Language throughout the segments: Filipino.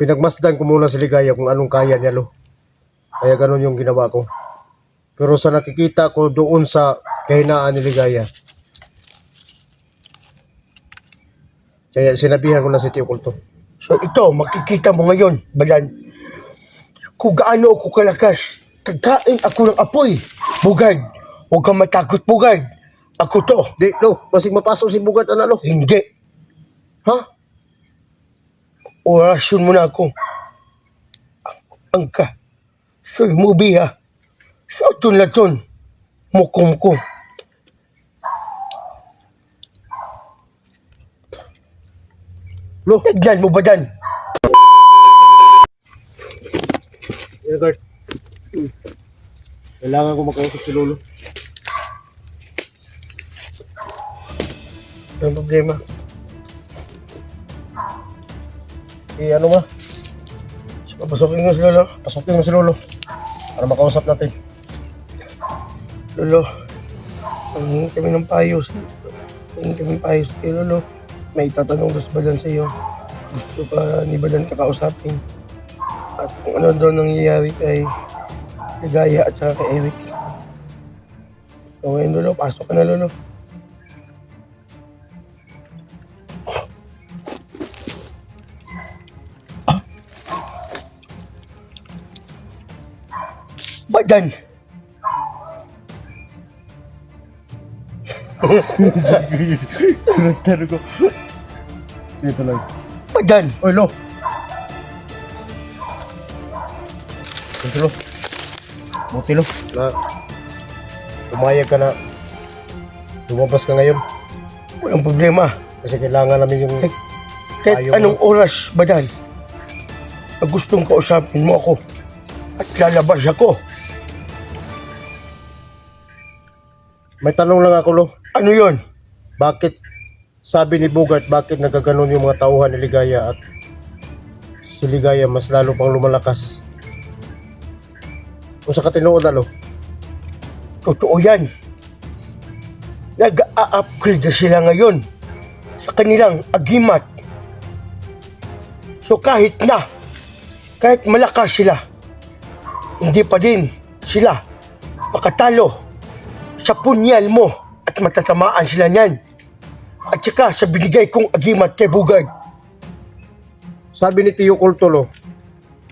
pinagmasdan ko muna si Ligaya kung anong kaya niya, lo. Kaya ganun yung ginawa ko. Pero sa nakikita ko doon sa kahinaan ni Ligaya, kaya sinabihan ko na si Tio Kulto. So ito, makikita mo ngayon, Balan, kung gaano ako kalakas. Kagkain ako ng apoy. Bugad, huwag kang matakot, Bugad. Ako to. Di, lo, masig mapasok si Bugad, lo. Hindi. Ha? Orasyon mo na ako. Angka. So'y mubi ha. So laton. Mukom ko. Lo, Tignan mo ba dan? Edgar. Kailangan ko makausap si Lolo. Ang problema. Ano ba? Papasukin mo si Lolo. Pasukin mo si Lolo para makausap natin. Lolo, pangingin kami ng payos. Pangingin kami ng payos kay Lolo. May tatanong gusto Balan sa iyo. Gusto pa ni Balan kakausapin. At kung ano daw nangyayari kay Ligaya at saka kay Eric. So ngayon, Lolo, pasok ka na, Lolo. Badan! Taro ko. Dito lang. Badan! Oy, Lo. Dito, Lo. Buti, Lo. Na pumayag ka na lumabas ka ngayon. Walang problema. Kasi kailangan namin yung Kahit Ayaw anong oras, Badan, na gustong kausapin mo ako at lalabas ako. May tanong lang ako, Lo. Ano yon? Bakit sabi ni Bugart, bakit nagaganon yung mga tauhan ni Ligaya at si Ligaya mas lalo pang lumalakas? Kung sa katinuod, Lo. Totoo yan. Nag-a-upgrade na sila ngayon sa kanilang agimat. So kahit malakas sila, hindi pa din sila makatalo sa punyal mo at matatamaan sila niyan. At saka sa binigay kong agimat kay Bugard. Sabi ni Tio Kulto, Lo,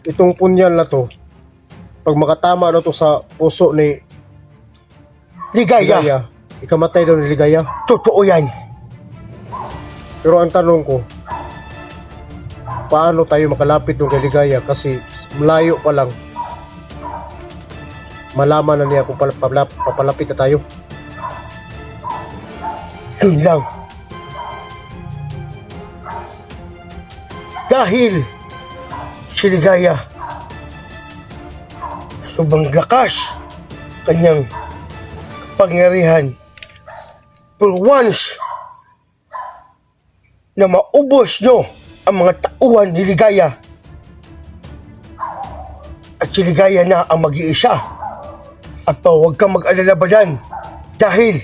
itong punyal na to, pag makatama na to sa puso ni Ligaya, Ligaya, ikamatay daw ni Ligaya. totoo yan. Pero ang tanong ko, paano tayo makalapit ng kay Ligaya? Kasi malayo pa lang, malaman na niya kung papalapit na tayo. Yun lang. Dahil si Ligaya sobrang lakas kanyang kapangyarihan. For once na maubos nyo ang mga tauhan ni Ligaya at si Ligaya na ang mag-iisa. At huwag kang mag-alala ba dyan dahil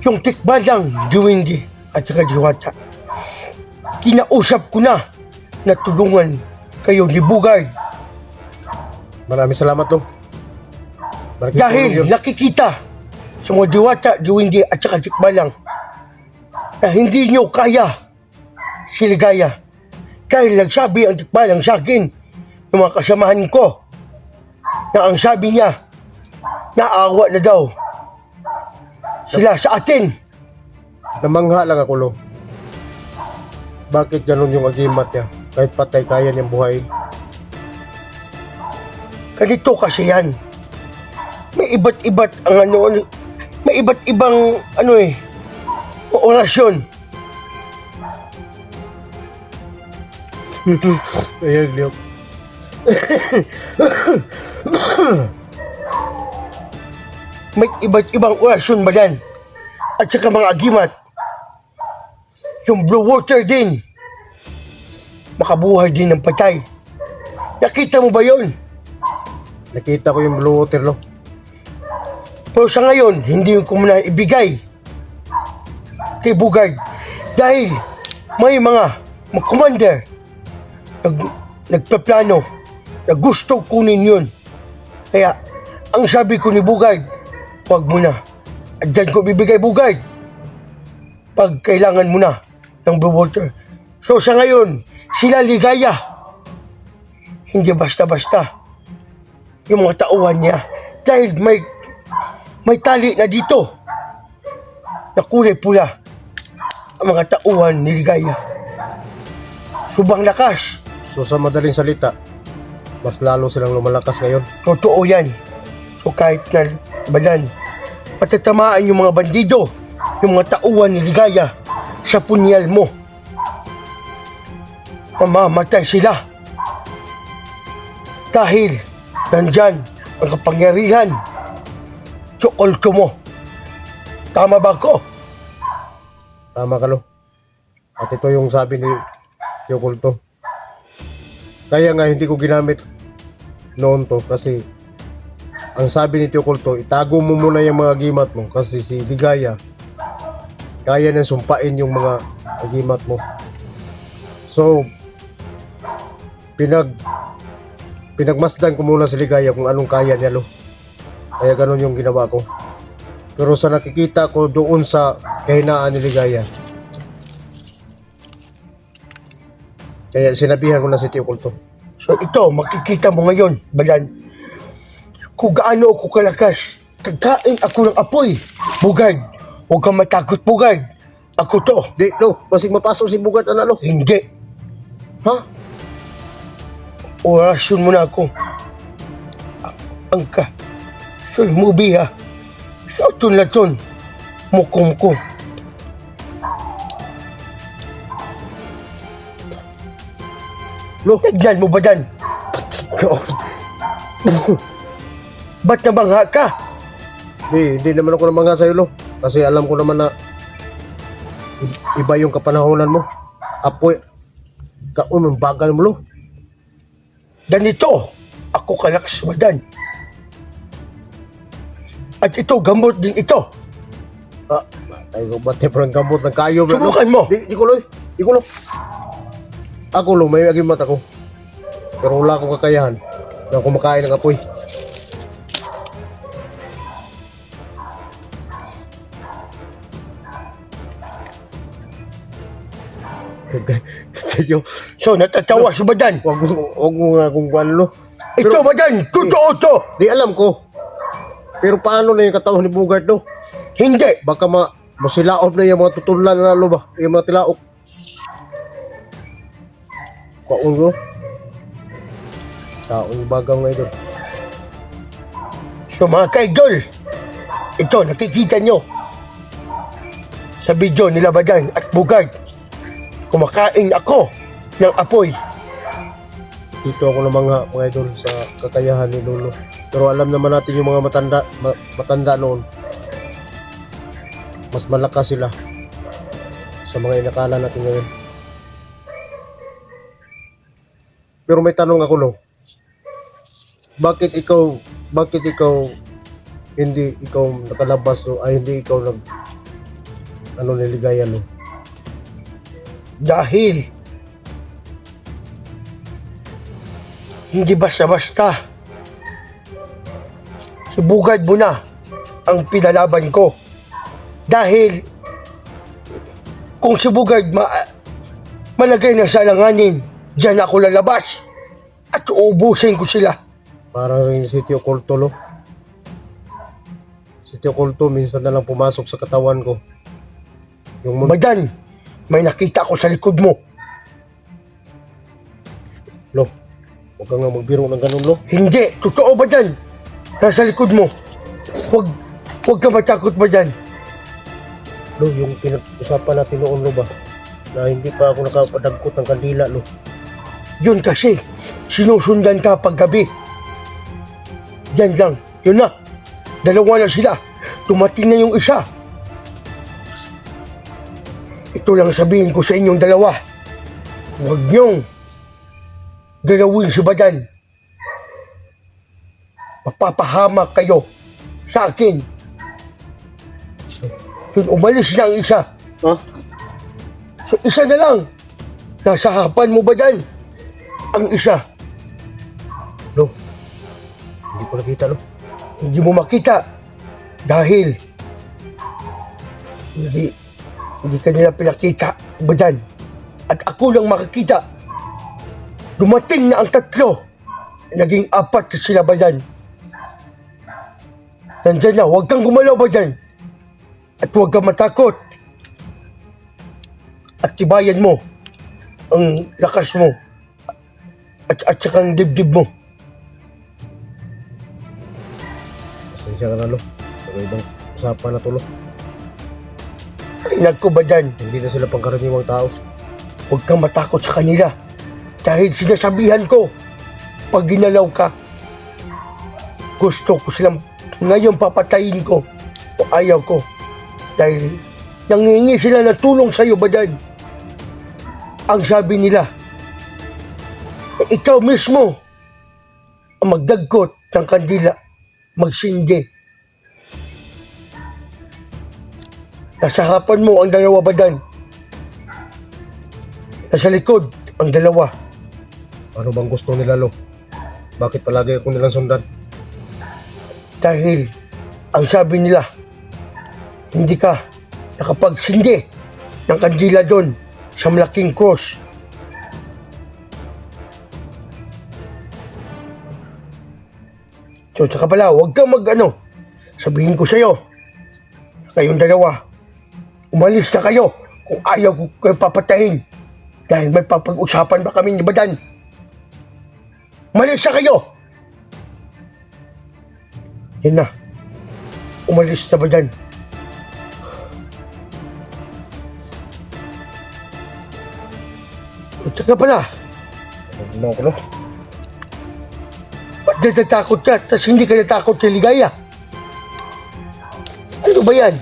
yung tikbalang Diwindi at saka Diwata, kinausap ko na tulungan kayo ni Bugard. Maraming salamat, Lo. Malaking tulong Dahil yun. nakikita sa mga Diwata, Diwindi at saka tikbalang na hindi nyo kaya si Ligaya. Dahil nagsabi ang tikbalang sa akin ng mga kasamahan ko na ang sabi niya, naawa na daw sila sa atin. Namangha lang ako, Lo. Bakit ganun yung agimat niya? Kahit patay, kaya niyang buhay. Ganito kasi yan. May iba't-ibat ang may iba't ibang orasyon. Ayun, Leo. May iba't ibang orasyon ba yan? At saka mga agimat. Yung blue water din. Makabuhay din ng patay. Nakita mo ba yun? Nakita ko yung blue water, Lo. Pero sa ngayon, hindi ko muna ibigay kay Bugard. Dahil may mga commander nagpaplano na gusto kunin yun. Kaya, ang sabi ko ni Bugard, huwag mo na. At dyan ko bibigay Bugard. Pag kailangan mo na ng Blue Water. So sa ngayon, sila ligaya. Hindi basta-basta yung mga tauhan niya. Dahil may tali na dito na kulay pula ang mga tauhan ni Ligaya. Subang lakas. So sa madaling salita, mas lalo silang lumalakas ngayon. Totoo yan. So kahit na balan, patatamaan yung mga bandido, yung mga tauhan ni Ligaya sa punyal mo. Mamamatay sila. Dahil nandyan ang kapangyarihan sa ulto mo. Tama ba ko? Tama ka, Lo. At ito yung sabi ni Tio Kulto. Kaya nga hindi ko ginamit noon to kasi ang sabi ni Tio Kulto, itago mo muna yung mga agimat mo kasi si Ligaya kaya nang sumpain yung mga agimat mo. So, pinagmasdan ko muna si Ligaya kung anong kaya niya, Lo. Kaya ganun yung ginawa ko. Pero sa nakikita ko doon sa kahinaan ni Ligaya, kaya sinabihan ko na si Tio Kulto. So ito, makikita mo ngayon, Balan, kung gaano ako kalakas. Kagkain ako ng apoy. Bugard, huwag kang matakot, Bugard. Ako to. Di, Lo, basig mapasok si Bugard, Lo. Hindi. Ha? Orasyon mo na ako. Angka. So, movie ha. Sa laton. Mukom ko. Lo, Tignan mo ba dan? Ba't nabangha ka? hindi naman ako namanga sa'yo, Lo. Kasi alam ko naman na iba yung kapanahonan mo. Apoy, kaunong bagal mo, Lo. Ganito, ako kalakas madan. At ito, gamot din ito. Ah, tayo ba tayo parang gamot ng kayo, Lo? Subukan mo. Di ko, Lo. Di ko, Lo. Ako, Lo, may agimat ako. Pero wala akong kakayahan na kumakain ng apoy. Kayo, So, natatawa si Badan. wag mo nga kung ano, Lo. Ito, Badan, totoo to. Di alam ko. Pero paano na yung katawan ni Bugard, Lo? Hindi. Baka masilaop na yung mga tutulan na, Lo, ba? Yung mga tilaok. Kaon, Lo. Taong bagang nga ito. So, mga kaidol, ito, nakikita nyo sa video nila Badan at Bugard. Kumakain ako ng apoy. Dito ako ng mga idol sa kakayahan ni Lolo. Pero alam naman natin yung mga matanda noon. Mas malakas sila sa mga inakala natin ngayon. Pero may tanong ako, Lo. Bakit ikaw hindi ikaw nakalabas, Lo? Ay hindi ikaw niligaya, Lo? Dahil hindi basta-basta si Bugard mo na ang pinalaban ko. Dahil kung si Bugard malagay na sa alanganin, diyan ako lalabas at uubusin ko sila. Parang rin si Tio Kulto, Lo. Si Tio Kulto minsan na lang pumasok sa katawan ko. Yung Badan, may nakita ko sa likod mo. Lo, huwag ka nga magbiro ng ganun, Lo. Hindi, totoo ba dyan? Nasa likod mo. Huwag ka matakot ba dyan? Lo, yung pinag-usapan natin noon, Lo, ba? Na hindi pa ako nakapadagkot ng kandila, Lo. Yun kasi, sinusundan ka paggabi. Yan lang, yun na. Dalawa na sila. Tumating na yung isa. Ito lang sabihin ko sa inyong dalawa. Huwag niyong galawin si Badan. Mapapahamak kayo sa akin. Yun, umalis na ang isa. Ha? So isa na lang. Nasa harapan mo ba dyan? Ang isa. Lo, hindi ko nakita, lo. Hindi mo makita. Dahil hindi ka nila pinakita ba dyan? At ako lang makakita. Dumating na ang tatlo. Naging apat na sila ba dyan? Nandyan na, huwag kang gumalaw ba dyan? At huwag kang matakot. At tibayan mo ang lakas mo at saka ang dibdib mo. Pasensya ka na, lo. Pero ibang usapan na to, lo. Inag ko ba dyan? Hindi na sila pangkaraniwang tao. Huwag kang matakot sa kanila. Dahil sinasabihan ko, pag ginalaw ka, gusto ko silang ngayon papatayin ko o ayaw ko. Dahil nangingi sila ng tulong sa'yo ba dyan? Ang sabi nila, ikaw mismo ang magdagkot ng kandila, magsindi. Nasa harapan mo ang dalawa ba dyan? Nasa likod ang dalawa. Ano bang gusto nila, lo? Bakit palagi ako nilang sundan? Dahil ang sabi nila, hindi ka nakapagsindi ng kandila doon sa malaking cross. So, saka pala, huwag kang sabihin ko sa'yo, kayong dalawa, umalis na kayo kung ayaw ko kayo papatayin. Dahil may papag-usapan ba kami ni Badan? Umalis na kayo! Yan na. Umalis na ba dyan? At saka pala, Huwag mo ako, lo. ba't natatakot ka? Tapos hindi ka natakot kay Ligaya? Ano ba yan?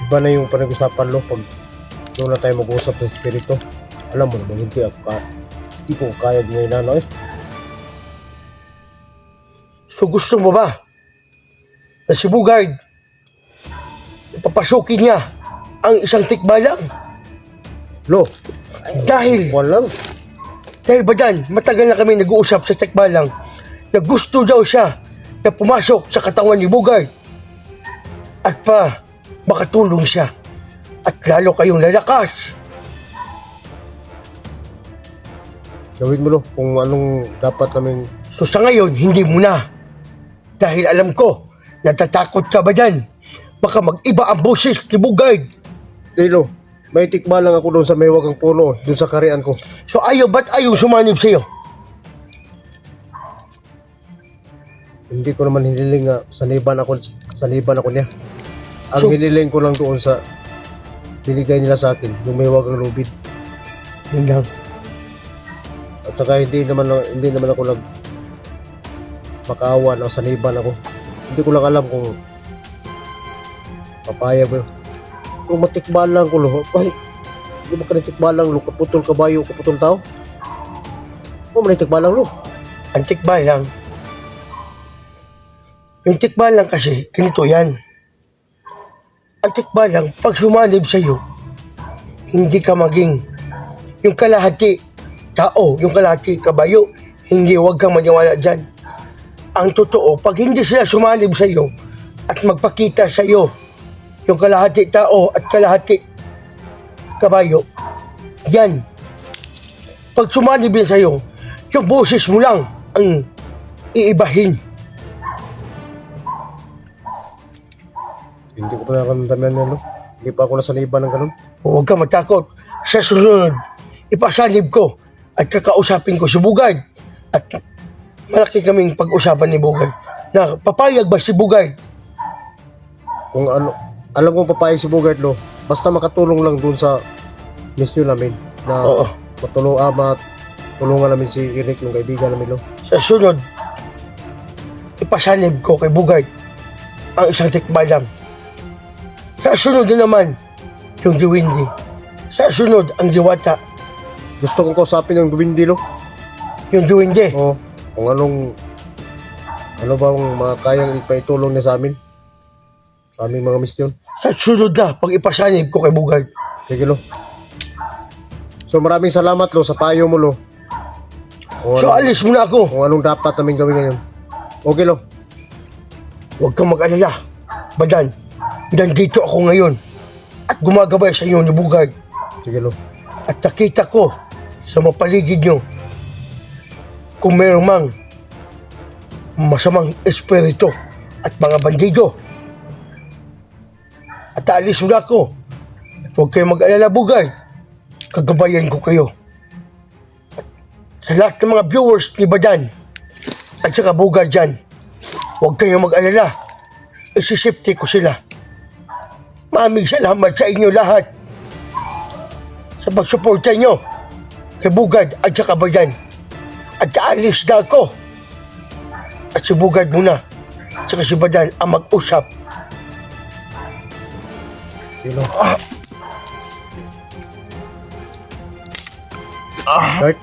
Iba na yung panag-usapan, lo. Pag doon na tayo mag-uusap sa espiritu. Alam mo naman, hindi ko kaya ngayon na, no, eh. So gusto mo ba na si Bugard ipapasukin niya ang isang tikbalang? Lo, Dahil walang. ba dyan, matagal na kami nag-uusap sa tikbalang na gusto daw siya na pumasok sa katawan ni Bugard at makatulong siya at lalo kayong lalakas. Gawin mo, lo, kung anong dapat kaming... So sa ngayon, hindi mo na. Dahil alam ko, natatakot ka ba dyan? Baka mag-iba ang boses ni Bugard. Lo, may tikba lang ako doon sa may wagang puno, doon sa karian ko. So ba't ayaw sumanib sa'yo? Hindi ko naman hiniling nga saniban ako niya. Ang So- hiniling ko lang doon sa binigay nila sa akin, yung may wagang lubid. Yun lang. At saka hindi naman ako makaawan o saniban ako. Hindi ko lang alam kung papayag ba yun. Kung matikbalan lang ko, lo. Ay, hindi ba ka natikbalan, lo? Kaputol kabayo, kaputol tao? Kung manitikbalan, lo. Ang tikbalang, yung tikbalang kasi, ganito yan. Ang tikbalang, pag sumanib sa'yo, hindi ka maging yung kalahati tao, yung kalahati kabayo, hindi, huwag kang maniwala dyan. Ang totoo, pag hindi sila sumanib sa'yo at magpakita sa'yo yung kalahati tao at kalahati kabayo, yan. Pag sumanib yan sa'yo, yung boses mo lang ang iibahin. Hindi ko pa nakaramdaman yan, lo. Hindi pa ako nasaniban ng ganun. Huwag kang matakot. Sa susunod, ipasanib ko at kakausapin ko si Bugard. At malaki kaming pag-usapan ni Bugard na papayag ba si Bugard? Kung ano, alam kong papayag si Bogart, lo. Basta makatulong lang doon sa mission namin. Na Oo. matulungan namin si Eric, yung kaibigan namin, lo. Sa sunod, ipasanib ko kay Bugard ang isang tikbalang. Sa sunod na naman, yung Diwindi. Sa sunod, ang Diwata. Gusto kong kausapin yung Duwindi, lo. Yung Diwindi. Oo. Kung ano bang kayang ipaitulong niya sa amin. Sa aming mga misyon. Sa sunod na, pag ipasanib ko kay Bugard. Sige, lo. So maraming salamat lo sa payo mo lo. So alis mo na ako. Kung anong dapat namin gawin ngayon. Okay lo. Huwag kang mag-alala. Badan, nandito ako ngayon at gumagabay sa inyo ni Bugard. Sige lo. At nakita ko sa mga paligid nyo kung mayroong mang masamang espiritu at mga bandido. At aalis na ako. At huwag kayong mag-alala, Bugard. Kagabayan ko kayo. At sa lahat ng mga viewers ni Badan at saka Bugard dyan, huwag kayong mag-alala. Isisipti ko sila. Maraming salamat sa inyo lahat sa pagsuporta nyo kay Bugard at saka Badan. At aalis na ako. At si Bugard muna at saka si Badan ang mag-usap. Sige lo. Dart.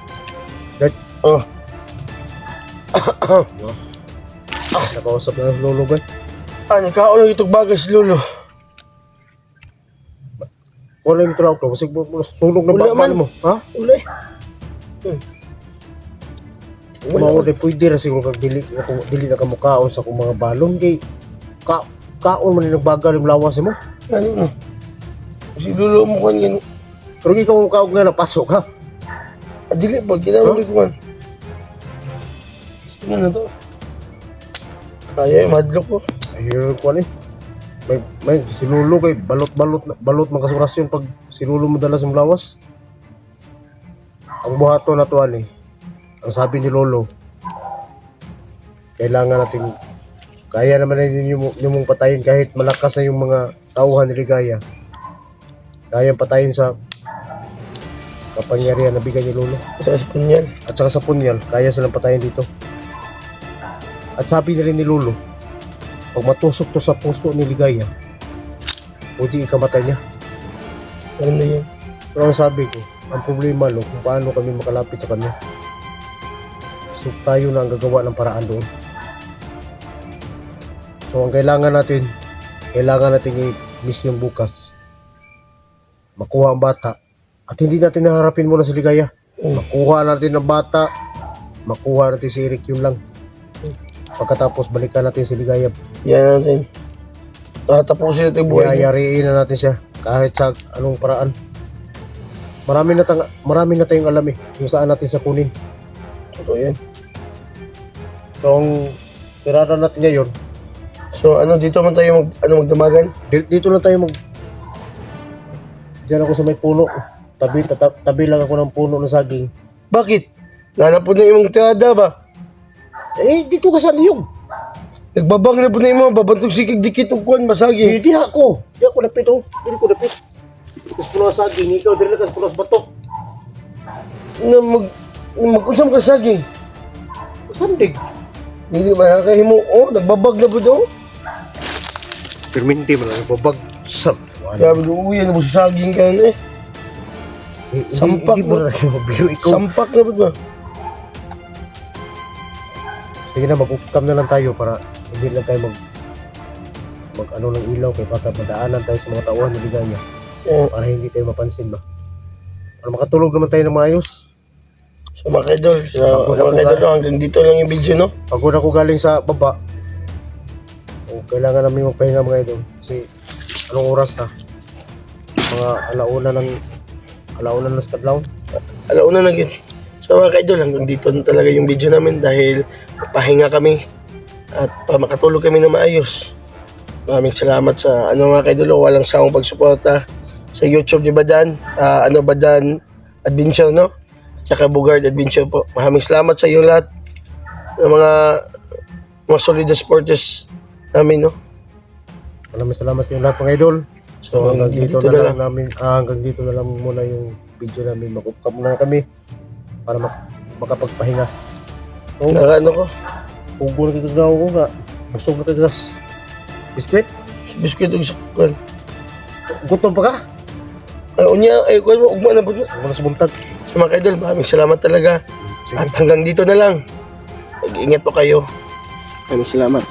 Dart. Oh, Nakausap na ng lolo ba? nagkakaulong itong bagay si Lolo. Wala yung tulog ko. Kasi tulog na Wala ba man. mo? Ha? Ulay. Mao de pwede ra siguro kag dili na kamukaon sa akong mga balon kay kaon man ni nagbagal yung lawas mo. Ano no? Si Lolo mo kan yan. Pero ikaw mukaon nga napasok ha. Dili ba? Ginawag ko man. Gusto mo na to. Kaya madlo ko. Ayun ko ni. May sinulo kay balot man kasurasyon pag sinulo mo dala sa lawas. Ang buhato na to ani. Ang sabi ni Lolo, kailangan natin kaya naman na yung mong patayin kahit malakas na yung mga tauhan ni Ligaya. Kayang patayin sa kapangyarihan na bigay ni Lolo. Sa punyan. At saka sa punyal, kaya silang patayin dito. At sabi na rin ni Lolo, pag matusok to sa puso ni Ligaya, pwede ikamatay niya. Ano na yan? Pero ang sabi ko, ang problema lo, kung paano kami makalapit sa kanya. So tayo na ang gagawa ng paraan doon. So ang kailangan natin i-miss yung bukas. Makuha ang bata. At hindi natin naharapin muna si Ligaya. Makuha natin ang bata. Makuha natin si Eric, yun lang. Pagkatapos balikan natin si Ligaya. Yan natin. Tapusin natin yung buhay niya. Yayariin na natin siya kahit sa anong paraan. Marami na tayong alam kung saan natin siya kunin. Totoo yan. So ang tirada natin ngayon, So ano, dito man tayo magdamagan? dito lang tayo diyan ako sa may puno. Tabi lang ako ng puno ng saging. Bakit? Nanapod na yung tirada ba? Dito ka sa liyog. Nagbabang na po na yung mga babantog sikig dikit ng kuwan, masagi. Di ako napit oh. Hindi ko napit. Tapos puno ng saging, ikaw dili ka sa puno ng batok. Na mag-usam ka saging. Sandig. Hindi ba nakahimo? Oh, nagbabag na po daw. Perminti mo lang babag sa. Sabi doon, uyan na po sa saging ka na eh. Sampak Hindi mo na. na mabilo ikaw. Sampak na po ba? Sige na, mag-upcam na lang tayo para hindi lang tayo mag ano ng ilaw kay baka madaanan tayo sa mga tauhan ni Ligaya para hindi tayo mapansin ba. Para makatulog naman tayo ng maayos. So mga kaidol, hanggang dito lang yung video, no? Pagod ako galing sa baba. Kailangan namin magpahinga mga idol. Kasi anong oras na? Mga alauna ng stadlaw. Alauna na yun. So mga kaidol, hanggang dito na talaga yung video namin dahil pahinga kami at makatulog kami na maayos. Maraming salamat sa mga kaidol, walang sawang pagsuporta sa YouTube ni Badan, Badan Adventure, no? Tsaka Bugard Adventure po. Maraming salamat sa inyong lahat ng mga solid supporters namin, no? Maraming salamat sa inyo lahat mga idol. So hanggang dito dito na lang muna yung video namin. Mag-upcam muna kami para makapagpahinga. Ano ko? Ugo na kagagawa ko nga. Busog na kagagas. Biskuit? Biskuit yung sakwan. Gutom pa ka? Kuwan mo, ugma na po. Ako na sa buntag. So mga kaidol, maraming salamat talaga. Sige. At hanggang dito na lang. Mag-ingat po kayo. Maraming salamat.